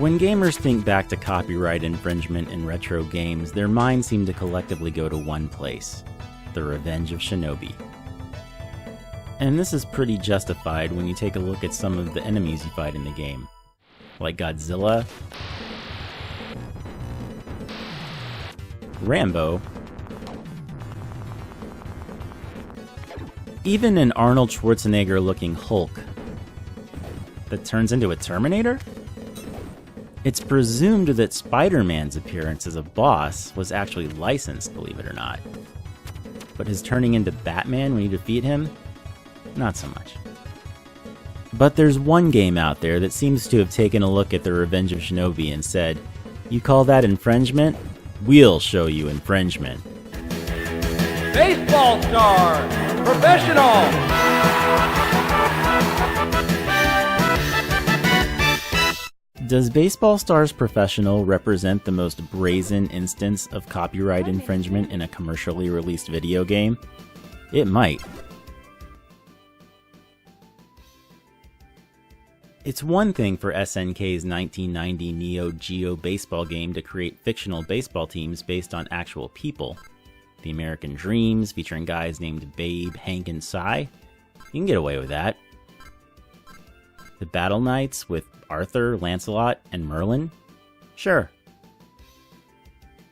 When gamers think back to copyright infringement in retro games, their minds seem to collectively go to one place: the Revenge of Shinobi. And this is pretty justified when you take a look at some of the enemies you fight in the game, like Godzilla, Rambo, even an Arnold Schwarzenegger-looking Hulk that turns into a Terminator? It's presumed that Spider-Man's appearance as a boss was actually licensed, believe it or not. But his turning into Batman when you defeat him? Not so much. But there's one game out there that seems to have taken a look at the Revenge of Shinobi and said, "You call that infringement? We'll show you infringement." Baseball Stars Professional! Does Baseball Stars Professional represent the most brazen instance of copyright infringement in a commercially released video game? It might. It's one thing for SNK's 1990 Neo Geo baseball game to create fictional baseball teams based on actual people. The American Dreams, featuring guys named Babe, Hank, and Cy. You can get away with that. The Battle Knights with Arthur, Lancelot, and Merlin? Sure.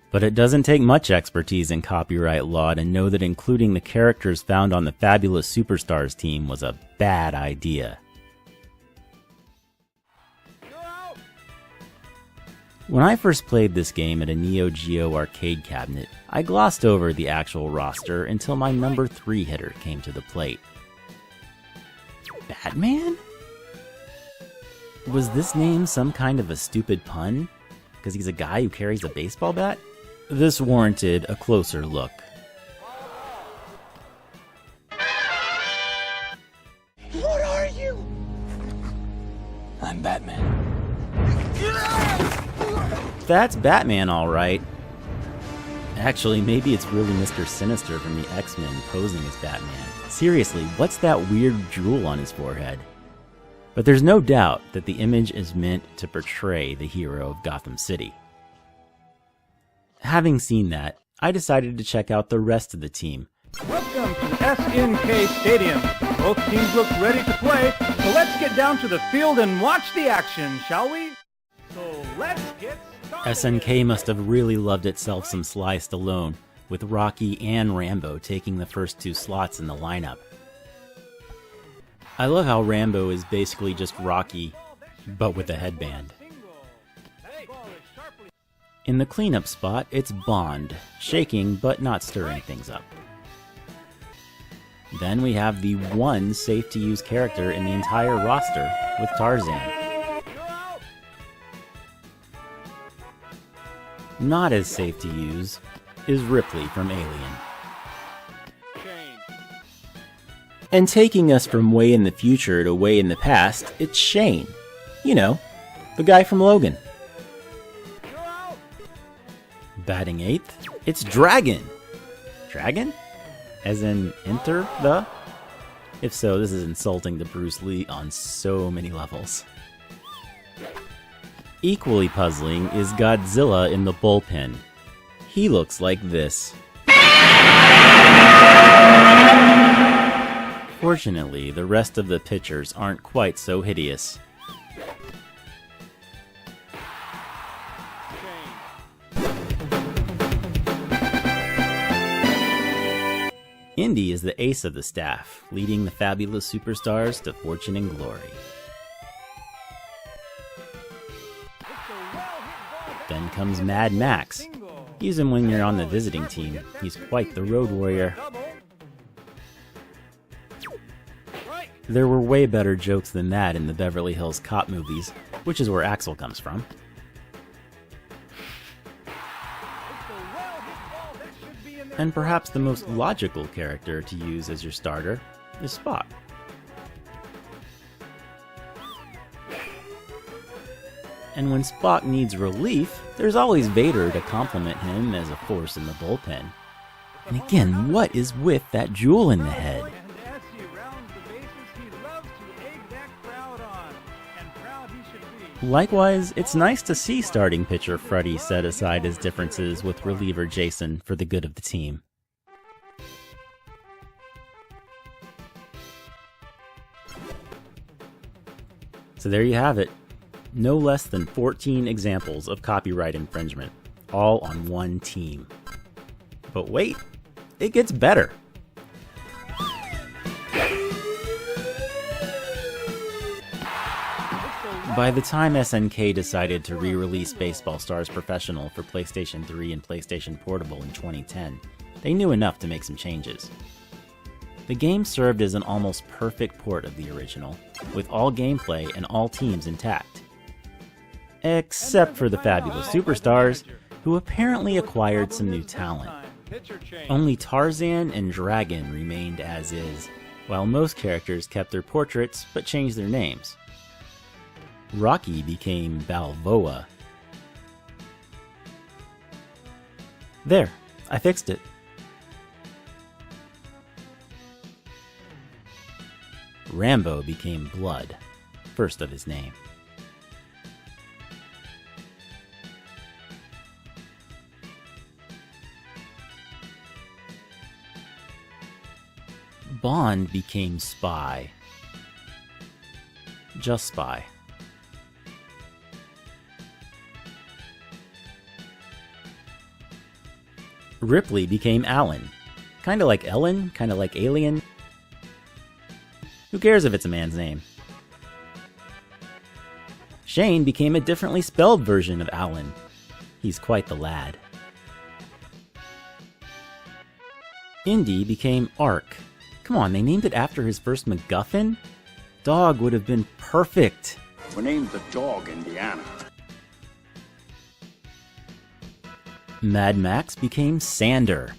But it doesn't take much expertise in copyright law to know that including the characters found on the Fabulous Superstars team was a bad idea. When I first played this game at a Neo Geo arcade cabinet, I glossed over the actual roster until my number 3 hitter came to the plate. Batman? Was this name some kind of a stupid pun? Because he's a guy who carries a baseball bat? This warranted a closer look. What are you? I'm Batman. That's Batman, all right. Actually, maybe it's really Mr. Sinister from the X-Men posing as Batman. Seriously, what's that weird jewel on his forehead? But there's no doubt that the image is meant to portray the hero of Gotham City. Having seen that, I decided to check out the rest of the team. Welcome to SNK Stadium. Both teams look ready to play, so let's get down to the field and watch the action, shall we? So let's get started. SNK must have really loved itself some Sly Stallone, with Rocky and Rambo taking the first 2 slots in the lineup. I love how Rambo is basically just Rocky, but with a headband. In the cleanup spot, it's Bond, shaking but not stirring things up. Then we have the one safe-to-use character in the entire roster, with Tarzan. Not as safe to use is Ripley from Alien. And taking us from way in the future to way in the past, it's Shane. You know, the guy from Logan. Batting 8th, it's Dragon. Dragon? As in enter the? If so, this is insulting to Bruce Lee on so many levels. Equally puzzling is Godzilla in the bullpen. He looks like this. Fortunately, the rest of the pitchers aren't quite so hideous. Indy is the ace of the staff, leading the Fabulous Superstars to fortune and glory. Then comes Mad Max. Use him when you're on the visiting team. He's quite the road warrior. There were way better jokes than that in the Beverly Hills Cop movies, which is where Axel comes from. And perhaps the most logical character to use as your starter is Spock. And when Spock needs relief, there's always Vader to complement him as a force in the bullpen. And again, what is with that jewel in the head? Likewise, it's nice to see starting pitcher Freddy set aside his differences with reliever Jason for the good of the team. So there you have it. No less than 14 examples of copyright infringement, all on one team. But wait, it gets better. By the time SNK decided to re-release Baseball Stars Professional for PlayStation 3 and PlayStation Portable in 2010, they knew enough to make some changes. The game served as an almost perfect port of the original, with all gameplay and all teams intact. Except for the fabulous superstars, who apparently acquired some new talent. Only Tarzan and Dragon remained as is, while most characters kept their portraits but changed their names. Rocky became Balboa. There, I fixed it. Rambo became Blood, first of his name. Bond became Spy. Just Spy. Ripley became Alan. Kinda like Ellen, kinda like Alien. Who cares if it's a man's name? Shane became a differently spelled version of Alan. He's quite the lad. Indy became Ark. Come on, they named it after his first MacGuffin? Dog would have been perfect. We named the dog Indiana. Mad Max became Sander.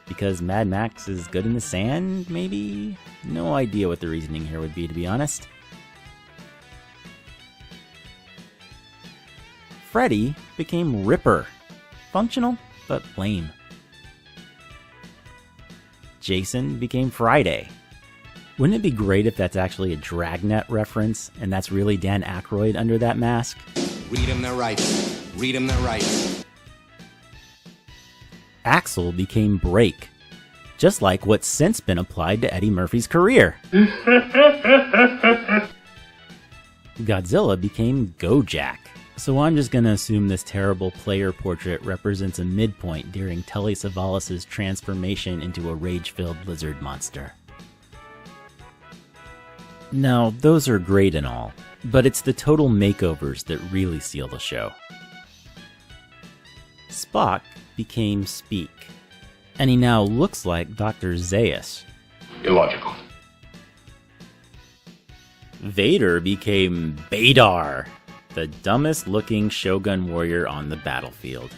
Because Mad Max is good in the sand, maybe? No idea what the reasoning here would be, to be honest. Freddy became Ripper. Functional, but lame. Jason became Friday. Wouldn't it be great if that's actually a Dragnet reference, and that's really Dan Aykroyd under that mask? Read 'em their rights. Read 'em their rights. Axel became Break, just like what's since been applied to Eddie Murphy's career. Godzilla became Gojak. So I'm just gonna assume this terrible player portrait represents a midpoint during Telly Savalas' transformation into a rage-filled lizard monster. Now, those are great and all, but it's the total makeovers that really steal the show. Spock became Speak, and he now looks like Dr. Zaius. Illogical. Vader became Badar, the dumbest looking Shogun warrior on the battlefield.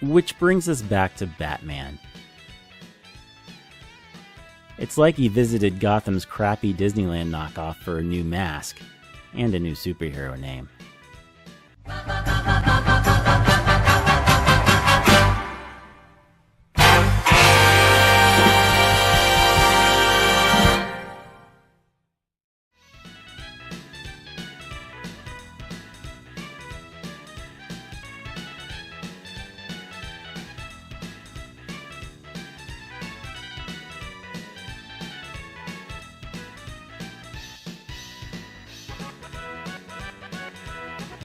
Which brings us back to Batman. It's like he visited Gotham's crappy Disneyland knockoff for a new mask, and a new superhero name.